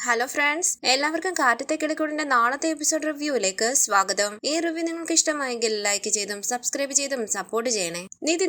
Hello friends, എല്ലാവർക്കും കാറ്റത്തെ കിളിക്കൂടിന്റെ നാളത്തെ episode റിവ്യൂയിലേക്ക് സ്വാഗതം. ഈ റിവ്യൂ നിങ്ങൾക്ക് ഇഷ്ടമായെങ്കിൽ ലൈക്ക് ചെയ്തും സബ്സ്ക്രൈബ് ചെയ്തും സപ്പോർട്ട് ചെയ്യണേ.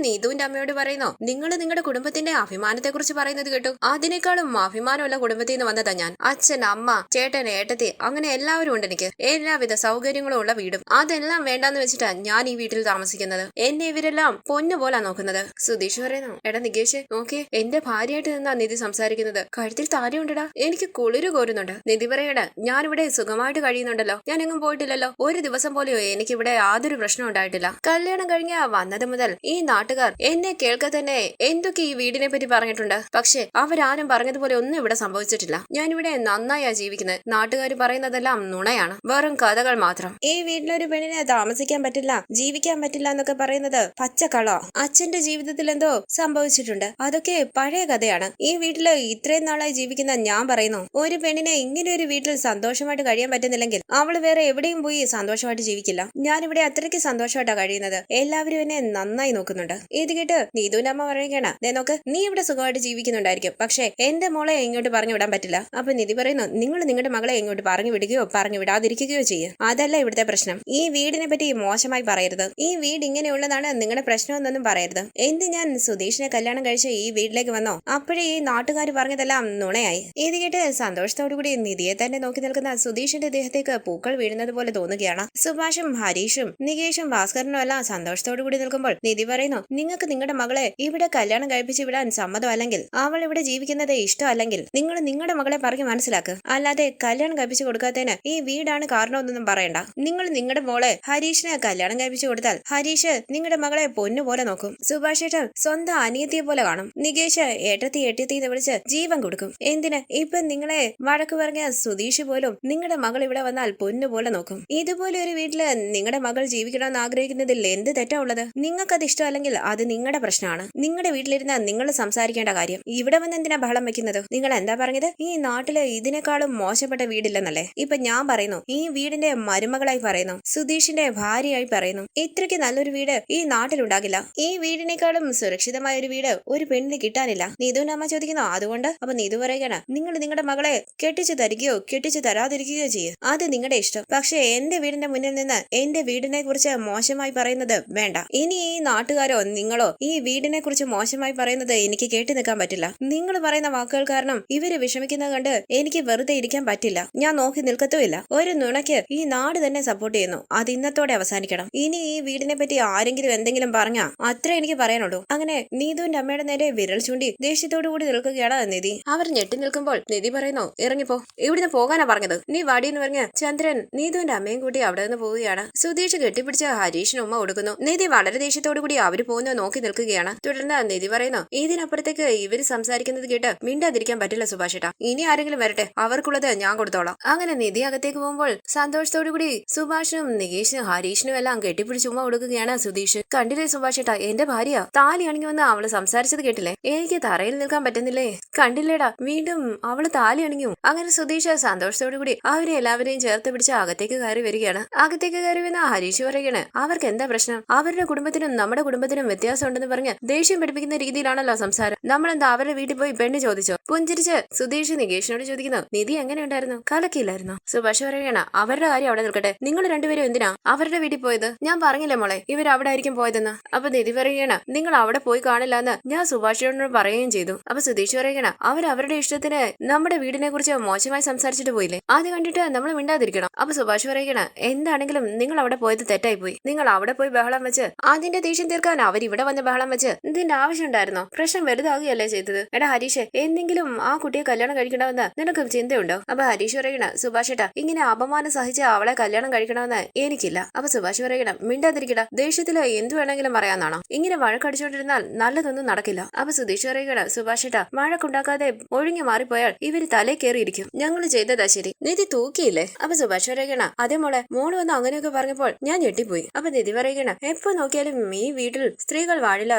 നീതുവിന്റെ അമ്മയോട് പറയുന്നു, നിങ്ങൾ നിങ്ങളുടെ കുടുംബത്തിന്റെ അഭിമാനത്തെ കുറിച്ച് പറയുന്നത് കേട്ടു. അതിനേക്കാളും അഭിമാനമുള്ള കുടുംബത്തിൽ നിന്ന് വന്നതാ ഞാൻ. അച്ഛൻ, അമ്മ, ചേട്ടൻ, ഏട്ടത്തി, അങ്ങനെ എല്ലാവരും ഉണ്ട്. എനിക്ക് എല്ലാവിധ സൗകര്യങ്ങളും ഉള്ള വീടും. അതെല്ലാം വേണ്ടാന്ന് വെച്ചിട്ടാ ഞാൻ ഈ വീട്ടിൽ താമസിക്കുന്നത്. എന്നെ ഇവരെല്ലാം പൊന്നുപോലാ നോക്കുന്നത്. സുധീഷ് പറയുന്നു, എടാ നികേഷ് നോക്കിയേ, എന്റെ ഭാര്യയായിട്ട് നിന്നാ നിധി സംസാരിക്കുന്നത്. കഴുത്തിൽ താരയുണ്ടടാ, എനിക്ക് കുളിരു കോരുന്നുണ്ട്. നിധി പറയടാ, ഞാനിവിടെ സുഖമായിട്ട് കഴിയുന്നുണ്ടല്ലോ, ഞാൻ എങ്ങും പോയിട്ടില്ലല്ലോ. ഒരു ദിവസം പോലെയോ എനിക്കിവിടെ യാതൊരു പ്രശ്നം ഉണ്ടായിട്ടില്ല. കല്യാണം കഴിഞ്ഞ വന്നത് മുതൽ ഈ നാട്ടുകാർ എന്നെ കേൾക്ക തന്നെ എന്തൊക്കെ ഈ വീടിനെ പറ്റി പറഞ്ഞിട്ടുണ്ട്. പക്ഷെ അവരാരും പറഞ്ഞതുപോലെ ഒന്നും ഇവിടെ സംഭവിച്ചിട്ടില്ല. ഞാനിവിടെ നന്നായാ ജീവിക്കുന്നത്. നാട്ടുകാർ പറയുന്നതെല്ലാം നുണയാണ്, വെറും കഥകൾ മാത്രം. ഈ വീട്ടിലൊരു പെണ്ണിനെ താമസിക്കാൻ പറ്റില്ല, ജീവിക്കാൻ പറ്റില്ല എന്നൊക്കെ പറയുന്നത് പച്ചക്കളോ. അച്ഛന്റെ ജീവിതത്തിൽ എന്തോ സംഭവിച്ചിട്ടുണ്ട്, അതൊക്കെ പഴയ കഥയാണ്. ഈ വീട്ടില് ഇത്രയും നാളായി ജീവിക്കുന്ന ഞാൻ പറയുന്നു, ഒരു പെണ്ണിനെ ഇങ്ങനെ ഒരു വീട്ടിൽ സന്തോഷമായിട്ട് കഴിയാൻ പറ്റുന്നില്ലെങ്കിൽ അവള് വേറെ എവിടെയും പോയി സന്തോഷമായിട്ട് ജീവിക്കില്ല. ഞാനിവിടെ അത്രയ്ക്ക് സന്തോഷമായിട്ടാണ് കഴിയുന്നത്. എല്ലാവരും എന്നെ നന്നായി നോക്കുന്നുണ്ട്. ഇത് കേട്ട് നീതുവിന്റെ അമ്മ പറയുകയാണ്, നോക്ക്, നീ ഇവിടെ സുഖമായിട്ട് ജീവിക്കുന്നുണ്ടായിരിക്കും, പക്ഷെ എന്റെ മോളെ ഇങ്ങോട്ട് പറഞ്ഞു വിടാൻ പറ്റില്ല. അപ്പൊ നിധി പറയുന്നു, നിങ്ങൾ നിങ്ങളുടെ മകളെ ഇങ്ങോട്ട് പറഞ്ഞു വിടുകയോ പറഞ്ഞു വിടാതിരിക്കുകയോ ചെയ്യുക, അതല്ല ഇവിടുത്തെ പ്രശ്നം. ഈ വീടിനെ പറ്റി മോശമായി പറയരുത്. ഈ വീട് ഇങ്ങനെയുള്ളതാണ് നിങ്ങളുടെ പ്രശ്നമെന്നൊന്നും പറയരുത്. എന്ത് ഞാൻ സുധീഷിനെ കല്യാണം കഴിച്ച് ഈ വീട്ടിലേക്ക് വന്നോ അപ്പോഴേ ഈ നാട്ടുകാർ പറഞ്ഞതെല്ലാം നുണയായി. ഇത് കേട്ട് സന്തോഷത്തോടുകൂടി നിധിയെ തന്നെ നോക്കി നിൽക്കുന്ന സുധീഷിന്റെ ദേഹത്തേക്ക് പൂക്കൾ വീഴുന്നത് പോലെ തോന്നുകയാണ്. സുഭാഷും ഹരീഷും നികേഷും ഭാസ്കരനും എല്ലാം സന്തോഷത്തോടുകൂടി നിൽക്കുമ്പോൾ നിധി പറയുന്നു, നിങ്ങൾക്ക് നിങ്ങളുടെ മകളെ ഇവിടെ കല്യാണം കഴിപ്പിച്ച് വിടാൻ സമ്മതമല്ലെങ്കിൽ, അവൾ ഇവിടെ ജീവിക്കുന്നത് ഇഷ്ടമല്ലെങ്കിൽ നിങ്ങൾ നിങ്ങളുടെ മകളെ പറഞ്ഞു മനസ്സിലാക്കുക. അല്ലാതെ കല്യാണം കഴിപ്പിച്ചു കൊടുക്കാത്തതിന് ഈ വീടാണ് കാരണമെന്നൊന്നും പറയണ്ട. നിങ്ങൾ നിങ്ങളുടെ മോളെ ഹരീഷിന് കല്യാണം കഴിപ്പിച്ചു കൊടുത്താൽ ഹരീഷ് നിങ്ങളുടെ മകളെ പൊന്നുപോലെ നോക്കും. സുഭാഷ് ഏട്ടൻ സ്വന്തം അനിയത്തിയെ പോലെ കാണും. നികേഷ് ഏട്ടത്തി എന്ന് വിളിച്ച് ജീവൻ കൊടുക്കും. എന്തിന്? ഇപ്പൊ നിങ്ങളെ വഴക്ക് പറഞ്ഞ സുധീഷ് പോലും നിങ്ങളുടെ മകൾ ഇവിടെ വന്നാൽ പൊന്നുപോലെ നോക്കും. ഇതുപോലെ ഒരു വീട്ടില് നിങ്ങളുടെ മകൾ ജീവിക്കണമെന്ന് ആഗ്രഹിക്കുന്നതിൽ എന്ത് തെറ്റാ ഉള്ളത്? നിങ്ങൾക്കത് ഇഷ്ടമല്ലെങ്കിൽ അത് നിങ്ങളുടെ പ്രശ്നമാണ്. നിങ്ങളുടെ വീട്ടിലിരുന്ന നിങ്ങൾ സംസാരിക്കേണ്ട കാര്യം. ഇവിടെ വന്ന് എന്തിനാ ബഹളം വെക്കുന്നത്? നിങ്ങൾ എന്താ പറഞ്ഞത്? ഈ നാട്ടില് ഇതിനേക്കാളും മോശപ്പെട്ട വീടില്ലെന്നല്ലേ? ഇപ്പൊ ഞാൻ പറയുന്നു, ഈ വീടിന്റെ മരുമകളായി പറയുന്നു, സുധീഷിന്റെ ഭാര്യയായി പറയുന്നു. ഇത്രയ്ക്ക് നല്ലൊരു വീട് ഈ നാട്ടിലുണ്ടാകില്ല. ഈ വീടിനേക്കാളും സുരക്ഷിതമായ ഒരു വീട് ഒരു പെണ്ണിന് കിട്ടാനില്ല. നീതുവിന്റെ അമ്മ ചോദിക്കുന്നു, അതുകൊണ്ട്? അപ്പൊ നീതു പറയുകയാണ്, നിങ്ങൾ നിങ്ങളുടെ മകളെ കെട്ടിച്ചു തരികയോ കെട്ടിച്ചു തരാതിരിക്കുകയോ ചെയ്യും, അത് നിങ്ങളുടെ ഇഷ്ടം. പക്ഷെ എന്റെ വീടിന്റെ മുന്നിൽ നിന്ന് എന്റെ വീടിനെ കുറിച്ച് മോശമായി പറയുന്നത് വേണ്ട. ഇനി ഈ നാട്ടുകാരോ നിങ്ങളോ ഈ വീടിനെ കുറിച്ച് മോശമായി പറയുന്നത് എനിക്ക് കേട്ടു നിൽക്കാൻ പറ്റില്ല. നിങ്ങൾ പറയുന്ന വാക്കുകൾ കാരണം ഇവര് വിഷമിക്കുന്നത് കണ്ട് എനിക്ക് വെറുതെ ഇരിക്കാൻ പറ്റില്ല. ഞാൻ നോക്കി നിൽക്കത്തുമില്ല. ഒരു നുണയ്ക്ക് ഈ നാട് തന്നെ സപ്പോർട്ട് ചെയ്യുന്നു. അത് ഇന്നത്തോടെ അവസാനിക്കണം. ഇനി ഈ വീടിനെ പറ്റി ആരെങ്കിലും എന്തെങ്കിലും പറഞ്ഞാ അത്ര എനിക്ക് പറയാനുള്ളൂ. അങ്ങനെ നീതുവിന്റെ അമ്മയുടെ നേരെ വിരൽ ചൂണ്ടി ദേഷ്യത്തോടു കൂടി നിൽക്കുകയാണ് നിധി. അവർ ഞെട്ടി നിൽക്കുമ്പോൾ നിധി പറയുന്നു, ഇറങ്ങിപ്പോ, ഇവിടുന്ന് പോകാനാ പറഞ്ഞത്. നീ വാടിയെന്ന് പറഞ്ഞ് ചന്ദ്രൻ നീതുവിന്റെ അമ്മയും കൂട്ടി അവിടെ നിന്ന് പോവുകയാണ്. സുധീഷ് കെട്ടിപ്പിടിച്ച് ഹരീഷിന് ഉമ്മ കൊടുക്കുന്നു. നിധി വളരെ ദേഷ്യത്തോടു കൂടി അവര് പോകുന്നത് നോക്കി നിൽക്കുകയാണ്. തുടർന്ന് നിധി പറയുന്നു, ഇതിനപ്പുറത്തേക്ക് ഇവര് സംസാരിക്കുന്നത് കേട്ട് മിണ്ടാതിരിക്കാൻ പറ്റില്ല സുഭാഷേട്ടാ. ഇനി ആരെങ്കിലും വരട്ടെ, അവർക്കുള്ളത് ഞാൻ കൊടുത്തോളാം. അങ്ങനെ നിധി അകത്തേക്ക് പോകുമ്പോൾ സന്തോഷത്തോടു കൂടി സുഭാഷിനും നികേഷിനും ഹരീഷിനും എല്ലാം കെട്ടിപ്പിടിച്ച് ഉമ്മ കൊടുക്കുകയാണ് സുധീഷ്. കണ്ടില്ലേ സുഭാഷേട്ടാ, എന്റെ ഭാര്യ താലി അണിഞ്ഞു വന്ന് അവള് സംസാരിച്ചത് കേട്ടില്ലേ? എനിക്ക് തറയിൽ നിൽക്കാൻ പറ്റുന്നില്ലേ? കണ്ടില്ലേടാ, വീണ്ടും അവള് താലി അണിഞ്ഞു. അങ്ങനെ സുധീഷ് സന്തോഷത്തോടു കൂടി അവരെ എല്ലാവരെയും ചേർത്ത് പിടിച്ച് അകത്തേക്ക് കയറി വരികയാണ്. അകത്തേക്ക് കയറി വന്ന ഹരീഷ് പറയുകയാണ്, അവർക്ക് എന്താ പ്രശ്നം? അവരുടെ കുടുംബത്തിനും നമ്മുടെ കുടുംബത്തിനും വ്യത്യാസം ഉണ്ടെന്ന് പറഞ്ഞ് ദേഷ്യം പിടിപ്പിക്കുന്ന രീതിയിലാണല്ലോ സംസാരം. നമ്മളെന്താ അവരുടെ വീട്ടിൽ പോയി പെണ്ണ് ചോദിച്ചോ? പുഞ്ചിരിച്ച് സുധീഷ് നികേഷിനോട് ചോദിക്കുന്നു, നിധി എങ്ങനെ ഉണ്ടായിരുന്നു? കലക്കിയില്ലായിരുന്നു? സുഭാഷ് പറയുകയാണ്, അവരുടെ കാര്യം അവിടെ നിൽക്കട്ടെ, നിങ്ങൾ രണ്ടുപേരും എന്തിനാ അവരുടെ വീട്ടിൽ പോയത്? ഞാൻ പറഞ്ഞില്ലേ മോളെ, ഇവർ അവിടെ ആയിരിക്കും പോയതെന്ന്. അപ്പൊ നിധി പറയുകയാണ്, നിങ്ങൾ അവിടെ പോയി കാണില്ല എന്ന് ഞാൻ സുഭാഷിനോട് പറയുകയും ചെയ്തു. അപ്പൊ സുധീഷ് പറയുകയാണ്, അവരുടെ ഇഷ്ടത്തിന് നമ്മുടെ വീടിനെ കുറിച്ച് മോശമായി സംസാരിച്ചിട്ട് പോയില്ലേ, അത് കണ്ടിട്ട് നമ്മൾ മിണ്ടാതിരിക്കണം. അപ്പൊ സുഭാഷ് പറയുകയാണ്, എന്താണെങ്കിലും നിങ്ങൾ അവിടെ പോയത് തെറ്റായി പോയി. നിങ്ങൾ അവിടെ പോയി ബഹളം വെച്ച് അതിന്റെ ദേഷ്യം തീർക്കാൻ അവരിവിടെ വന്ന് ബഹളം വെച്ച് ഇതിന്റെ ആവശ്യം ഉണ്ടായിരുന്നോ? പ്രശ്നം വലുതാകുകയല്ലേ ചെയ്തത്. എടാ ഹരീഷ്, എന്തെങ്കിലും ആ കുട്ടിയെ കല്യാണം കഴിക്കണമെന്ന് നിനക്ക് ചിന്തയുണ്ടോ? അപ്പൊ ഹരീഷ് പറയണ, സുഭാഷ് ഏട്ടാ, ഇങ്ങനെ അപമാനം സഹിച്ച് അവളെ കല്യാണം കഴിക്കണമെന്ന് എനിക്കില്ല. അപ്പൊ സുഭാഷ് പറയണം, മിണ്ടാതിരിക്കട, ദേഷ്യത്തില് എന്തു വേണമെങ്കിലും പറയാന്നാണോ? ഇങ്ങനെ വഴക്കടിച്ചോണ്ടിരുന്നാൽ നല്ലതൊന്നും നടക്കില്ല. അപ്പൊ സുധീഷ് പറയുകയാണ്, സുഭാഷ് ഏട്ടാ, വഴക്കുണ്ടാക്കാതെ ഒഴിഞ്ഞു മാറിപ്പോയാൽ ഇവര് തലേ കയറിയിരിക്കും. ഞങ്ങൾ ചെയ്തതാ ശരി. നിധി തൂക്കിയില്ലേ? അപ്പൊ സുഭാഷ് പറയുകയാണ്, അതേ മോളെ, മോള് വന്ന് അങ്ങനെയൊക്കെ പറഞ്ഞപ്പോൾ ഞാൻ ഞെട്ടിപ്പോയി. അപ്പൊ നിധി പറയുകയാണ്, എപ്പോ നോക്കിയാലും ഈ വീട്ടിൽ സ്ത്രീകൾ വാഴില്ല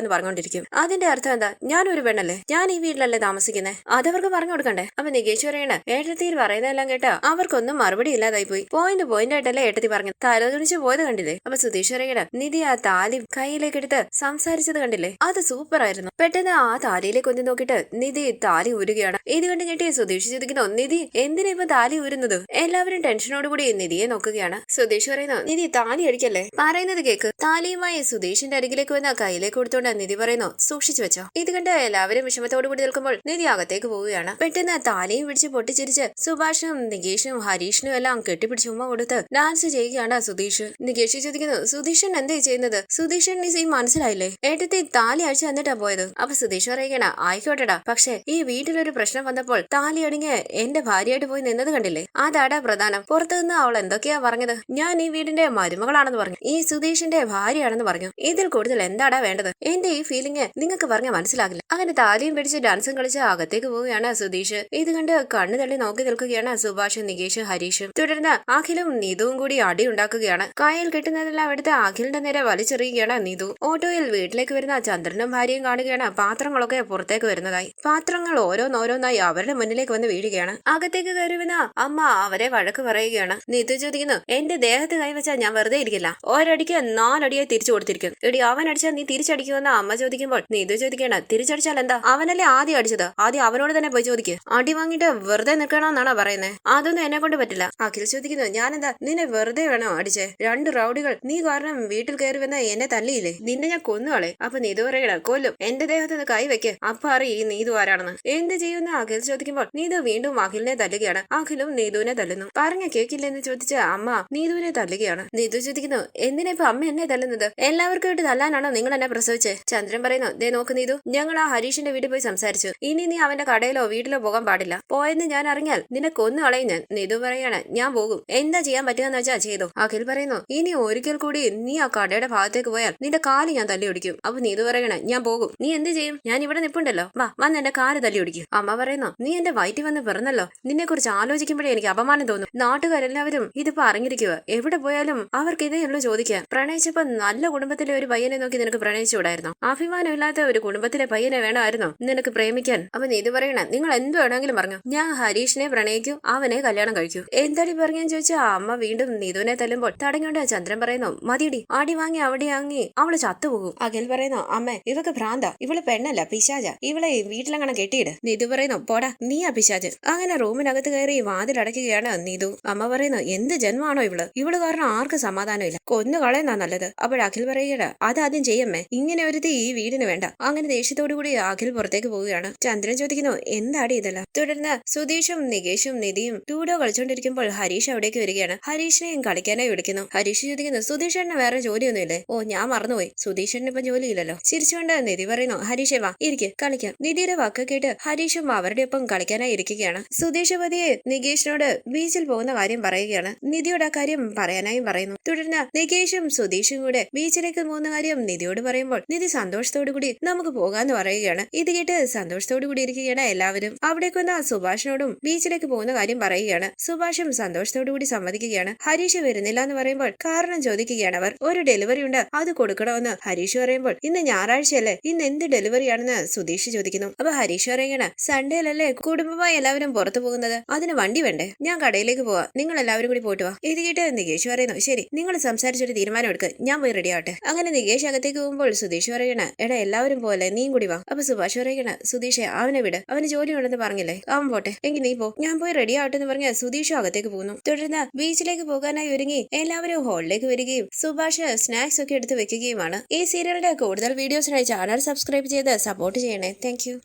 എന്ന് പറഞ്ഞുകൊണ്ടിരിക്കും. അതിന്റെ അർത്ഥം എന്താ? ഞാനൊരു പെണ്ണല്ലേ? ഞാൻ ഈ വീട്ടിലല്ലേ താമസിക്കുന്നേ? അതവർക്ക് പറഞ്ഞു കൊടുക്കണ്ടേ? അപ്പൊ നികേഷ് പറയണ, ഏട്ടത്തിയിൽ പറയുന്നതെല്ലാം കേട്ടാ അവർക്കൊന്നും മറുപടി ഇല്ലാതായി പോയി. പോയിന്റ് ആയിട്ടല്ലേ ഏട്ടത്തി പറഞ്ഞത്? തലതുണിച്ച് പോയത് കണ്ടില്ലേ? അപ്പൊ സുധീഷ് പറയണ, നിധി ആ താലി കയ്യിലേക്ക് എടുത്ത് സംസാരിച്ചത് കണ്ടില്ലേ? അത് സൂപ്പർ ആയിരുന്നു. പെട്ടെന്ന് ആ താലിയിലേക്ക് ഒന്ന് നോക്കിയിട്ട് നിധി താലി ഊരുകയാണ്. ഇത് കണ്ട് ഞെട്ടി സുധീഷ് ചോദിക്കുന്നു, നിധി എന്തിനാ ഇപ്പൊ താലി ഊരുന്നത്? എല്ലാവരും ടെൻഷനോടുകൂടി നിധിയെ നോക്കുകയാണ്. സുധീഷ് പറയുന്നു, നിധി താലി അടിക്കല്ലേ, പറയുന്നത് കേക്ക്. താലിയുമായി സുധീഷിന്റെ അരികിലേക്ക് വന്ന കയ്യിലേക്ക് കൊടുത്തോണ്ട് നിധി പറയുന്നു, സൂക്ഷിച്ചു വെച്ചോ. ഇത് കണ്ട് എല്ലാവരും വിഷമത്തോടുകൂടി നിൽക്കുമ്പോൾ നിധി അകത്തേക്ക് പോവുകയാണ്. പെട്ടെന്ന് താലിയും പിടിച്ച് പൊട്ടിച്ചിരിച്ച് സുഭാഷും നികേഷും ഹരീഷിനും എല്ലാം കെട്ടിപ്പിടിച്ച് ഉമ്മ കൊടുത്ത് ഡാൻസ് ചെയ്യുകയാണ് സുധീഷ്. നികേഷ് ചോദിക്കുന്നു, സുധീഷൻ എന്തേ ചെയ്യുന്നത്? സുധീഷൻ ഈ മനസ്സിലായില്ലേ? ഏട്ടത്തി താലി അഴിച്ചു തന്നിട്ടാ പോയത്. അപ്പൊ സുധീഷ് പറയുകയാണ്, ആയിക്കോട്ടെടാ, പക്ഷെ ഈ വീട്ടിലൊരു പ്രശ്നം വന്നപ്പോൾ താലി അടിങ്ങ് എന്റെ ഭാര്യയായിട്ട് പോയി നിന്നത് കണ്ടില്ലേ? അതാടാ പ്രധാനം. പുറത്തുനിന്ന് അവൾ എന്തൊക്കെയാ പറഞ്ഞത്? ഞാൻ ഈ വീടിന്റെ മരുമകളാണെന്ന് പറഞ്ഞു, ഈ സുധീഷിന്റെ ഭാര്യയാണെന്ന് പറഞ്ഞു. ഇതിൽ കൂടുതൽ എന്താടാ വേണ്ടത്? എന്റെ ഈ ഫീലിംഗ് നിങ്ങൾക്ക് പറഞ്ഞാൽ മനസ്സിലാകില്ല. അങ്ങനെ താലിയും പിടിച്ച് ഡാൻസും കളിച്ച് അകത്തേക്ക് പോവുകയാണ് സുധീഷ്. ഇത് കണ്ട് കണ്ണു തള്ളി നോക്കി നിൽക്കുകയാണ് സുഭാഷ്, നികേഷ്, ഹരീഷും. തുടർന്ന് അഖിലും നീതുവും കൂടി അടി ഉണ്ടാക്കുകയാണ്. കയ്യിൽ കിട്ടുന്നതെല്ലാം എടുത്ത് അഖിലിന്റെ നേരെ വലിച്ചെറിയുകയാണ് നീതു. ഓട്ടോയിൽ വീട്ടിലേക്ക് വരുന്ന ചന്ദ്രനും ഭാര്യയും കാണുകയാണ് പാത്രങ്ങളൊക്കെ പുറത്തേക്ക് വരുന്നതായി. പാത്രങ്ങൾ ഓരോന്നോരോന്നായി അവരുടെ മുന്നിലേക്ക് വന്ന് വീഴുകയാണ്. അകത്തേക്ക് കയറി വന്ന അമ്മ അവരെ വഴക്ക് പറയുകയാണ്. നീതു ചോദിക്കുന്നു, എന്റെ ദേഹത്ത് കൈവച്ചാൽ ഞാൻ വെറുതെ ഇരിക്കില്ല, ഒരടിക്ക് 4 അടിയായി തിരിച്ചു കൊടുത്തിരിക്കും. എടി അവൻ അടിച്ചാൽ നീ തിരിച്ചടിക്കുമെന്ന് അമ്മ ചോദിക്കുമ്പോൾ നീതു ചോദിക്കുകയാണ്, തിരിച്ചടിച്ചാൽ എന്താ? അവനല്ലേ ആദ്യം അടിച്ചത്, ആദ്യം അവനോട് തന്നെ പോയി ചോദിക്കുക. അടി വാങ്ങിട്ട് വെറുതെ നിൽക്കണമെന്നാണോ പറയുന്നത്? അതൊന്നും എന്നെ കൊണ്ട് പറ്റില്ല. അഖിൽ ചോദിക്കുന്നു, ഞാനെന്താ നിന്നെ വെറുതെ വേണോ അടിച്ചേ? 2 റൗഡികൾ നീ കാരണം വീട്ടിൽ കയറി വന്ന എന്നെ തല്ലിയില്ലേ? നിന്നെ ഞാൻ കൊന്നുകളെ. അപ്പൊ നീതു പറയണ, കൊല്ലും, എന്റെ ദേഹത്ത് നിന്ന് കൈ വെക്ക്, അപ്പൊ അറിയ ഈ നീതു ആരാണെന്ന്. എന്ത് ചെയ്യുന്ന അഖിൽ ചോദിക്കുമ്പോൾ നീതു വീണ്ടും അഖിലിനെ തല്ലുകയാണ്. അഖിലും നീതുവിനെ തല്ലുന്നു. പറഞ്ഞ കേക്കില്ലെന്ന് ചോദിച്ച അമ്മ നീതുവിനെ തല്ലുകയാണ്. നീതു ചോദിക്കുന്നു, എന്തിനാ ഇപ്പൊ അമ്മ എന്നെ തല്ലുന്നത്? എല്ലാവർക്കും ഇട്ട് തല്ലാനാണോ നിങ്ങൾ എന്നെ പ്രസവിച്ചേ? ചന്ദ്രൻ പറയുന്നു, ദേ നോക്ക് നീതു, ഞങ്ങൾ ആ ഹരീഷിന്റെ വീട്ടിൽ പോയി സംസാരിച്ചു. ഇനി നീ അവന്റെ കടയിലോ വീട്ടിലോ പോകാൻ പാടില്ല. പോയെന്ന് ഞാൻ അറിഞ്ഞാൽ നിന്നെ കൊന്നു കളയും ഞാൻ. നീതു പറയാണ്, ഞാൻ പോകും, എന്താ ചെയ്യാൻ പറ്റുകയെന്ന് വെച്ചാ ചെയ്തു. അഖിൽ പറയുന്നു, ഇനി ഒരിക്കൽ കൂടി നീ ആ കടയുടെ ഭാഗത്തേക്ക് പോയാൽ നിന്റെ കാല് ഞാൻ തല്ലി ഒടിക്കും. അപ്പൊ നീതു പറയണ, ഞാൻ പോകും, നീ എന്ത് ചെയ്യും? ഞാൻ ഇവിടെ നിപ്പുണ്ടല്ലോ, വാ വന്ന് എന്റെ കാല് തല്ലി ഒടിക്കും. അമ്മ പറയുന്നു, നീ എന്റെ വയറ്റിൽ വന്ന് പിറന്നല്ലോ, നിന്നെ കുറിച്ച് ആലോചിക്കുമ്പോഴേ എനിക്ക് അപമാനം തോന്നും. നാട്ടുകാരെല്ലാവരും ഇതിപ്പോ അറിഞ്ഞിരിക്കുക, എവിടെ പോയാലും അവർക്ക് ഇതേ ഉള്ളൂ ചോദിക്കുക. പ്രണയിച്ചപ്പോ നല്ല കുടുംബത്തിലെ ഒരു പയ്യനെ നോക്കി നിനക്ക് പ്രണയിച്ചുകൂടായിരുന്നോ? അഭിമാനമില്ലാത്ത ഒരു കുടുംബത്തിലെ പയ്യനെ വേണമായിരുന്നോ നിനക്ക് പ്രേമിക്കാൻ? അപ്പൊ നീതു പറയണ, നിങ്ങൾ എന്ത് വേണമെങ്കിലും പറഞ്ഞു, ഞാൻ ഹരീഷിനെ പ്രണയിക്കൂ, അവനെ കല്യാണം കഴിക്കൂ. എന്താടി പറഞ്ഞെന്ന് ചോദിച്ചാൽ അമ്മ വീണ്ടും നീതുവിനെ തല്ലുമ്പോൾ തടഞ്ഞോണ്ട് ചന്ദ്രൻ പറയുന്നു, മതിയടി, അടി വാങ്ങി അവിടെ വാങ്ങി അവള് ചത്തുപോകും. അഖിൽ പറയുന്നു, അമ്മ ഇവക്ക് ഭ്രാന്ത, ഇവള് പെണ്ണല്ല പിശാച, ഇവളെ വീട്ടിലങ്ങനെ കെട്ടിയിട്. നീതു പറയുന്നു, പോടാ നീ ആ പിശാച്. അങ്ങനെ റൂമിനകത്ത് കയറി വാതിലടയ്ക്കുകയാണ് നീതു. അമ്മ പറയുന്നു, എന്ത് ജന്മാണോ ഇവള് കാരണം ആർക്ക് സമാധാനമില്ല, കൊന്നു കളയുന്നാ നല്ലത്. അപ്പോൾ അഖിൽ പറയുകയാണ്, അതാദ്യം ചെയ്യമ്മേ, ഇങ്ങനെ ഒരുത്തി ഈ വീടിന് വേണ്ട. അങ്ങനെ ദേഷ്യത്തോടു കൂടി അഖിൽ പുറത്തേക്ക് പോവുകയാണ്. ചന്ദ്രൻ ചോദിക്കുന്നു, എന്താടി ഇതെല്ലാം? തുടർന്ന് സുധീഷും നികേഷും നിധിയും ലൂഡോ കളിച്ചോണ്ടിരിക്കുമ്പോൾ ഹരീഷ് അവിടേക്ക് വരികയാണ്. ഹരീഷിനെയും കളിക്കാനായി വിളിക്കുന്നു. ഹരീഷ് ചോദിക്കുന്നു, സുധീഷേട്ടന് വേറെ ജോലിയൊന്നുമില്ലേ? ഓ ഞാൻ മറന്നുപോയി, സുധീഷേട്ടന് ഇപ്പൊ ജോലിയില്ലല്ലോ. ചിരിച്ചുകൊണ്ട് നിധി പറയുന്നു, ഹരീഷേ വാ ഇരിക്ക് കളിക്കാം. നിധിയുടെ വാക്ക് കേട്ട് ഹരീഷും അവരുടെ ഒപ്പം കളിക്കാനായി ഇരിക്കുകയാണ്. സുധീഷ് പതിയെ നികേഷിനോട് ബീച്ചിൽ പോകുന്ന കാര്യം പറയുകയാണ്. നിധിയോട് ആ കാര്യം പറയാനായും പറയുന്നു. തുടർന്ന് നികേഷും സുധീഷും കൂടെ ബീച്ചിലേക്ക് പോകുന്ന കാര്യം നിധിയോട് പറയുമ്പോൾ നിധി സന്തോഷത്തോടു കൂടി നമുക്ക് പോകാന്ന് പറയുകയാണ്. ഇത് കേട്ട് സന്തോഷത്തോടു കൂടി ഇരിക്കുകയാണ് എല്ലാവരും. അവിടേക്ക് വന്ന സുഭാഷിനോടും ബീച്ചിലേക്ക് പോകുന്ന കാര്യം പറയുകയാണ്. സുഭാഷും സന്തോഷത്തോടു കൂടി സമ്മതിക്കുകയാണ്. ഹരീഷ് വരുന്നില്ല എന്ന് പറയുമ്പോൾ കാരണം ചോദിക്കുകയാണ് അവർ. ഒരു ഡെലിവറി ഉണ്ട്, അത് കൊടുക്കണമെന്ന് ഹരീഷ് പറയുമ്പോൾ ഇന്ന് ഞായറാഴ്ചയല്ലേ, ഇന്ന് എന്ത് ഡെലിവറിയാണെന്ന് സുധീഷ് ചോദിക്കുന്നു. അപ്പൊ ഹരീഷ് പറയുകയാണ്, സൺഡേയിലല്ലേ കുടുംബമായി എല്ലാവരും പുറത്തു പോകുന്നത്, അതിന് വണ്ടി വേണ്ടേ? ഞാൻ കടയിലേക്ക് പോവാ, നിങ്ങൾ എല്ലാവരും കൂടി പോയിട്ട് വാ. ഇത് കേട്ട് നികേഷ് പറയുന്നു, ശരി നിങ്ങൾ സംസാരിച്ചൊരു തീരുമാനം എടുക്കുക, ഞാൻ പോയി റെഡി ആവട്ടെ. അങ്ങനെ നികേഷ് അകത്തേക്ക് പോകുമ്പോൾ സുധീഷ് പറയണ, എടാ എല്ലാവരും പോലെ നീയും കൂടി വാ. അപ്പൊ സുഭാഷ് പറയണ, സുധീഷെ അവനെ വിട്, അവന് ജോലി ഉണ്ടെന്ന് പറഞ്ഞില്ലേ, അവൻ പോട്ടെ, എങ്കിൽ നീ പോ, ഞാൻ പോയി റെഡി ആവട്ടെ എന്ന് പറഞ്ഞ സുധീഷും അകത്തേക്ക് പോകുന്നു. തുടർന്ന് ബീച്ചിലേക്ക് പോകാനായി ഒരുങ്ങി എല്ലാവരും ഹാളിലേക്ക് വരികയും സുഭാഷ് സ്നാക്സ് ഒക്കെ എടുത്ത് വെക്കുകയുമാണ്. ഈ സീരിയലിന്റെ കൂടുതൽ വീഡിയോസിനായി ചാനൽ സബ്സ്ക്രൈബ് ചെയ്ത് സപ്പോർട്ട് ചെയ്യണേ. താങ്ക്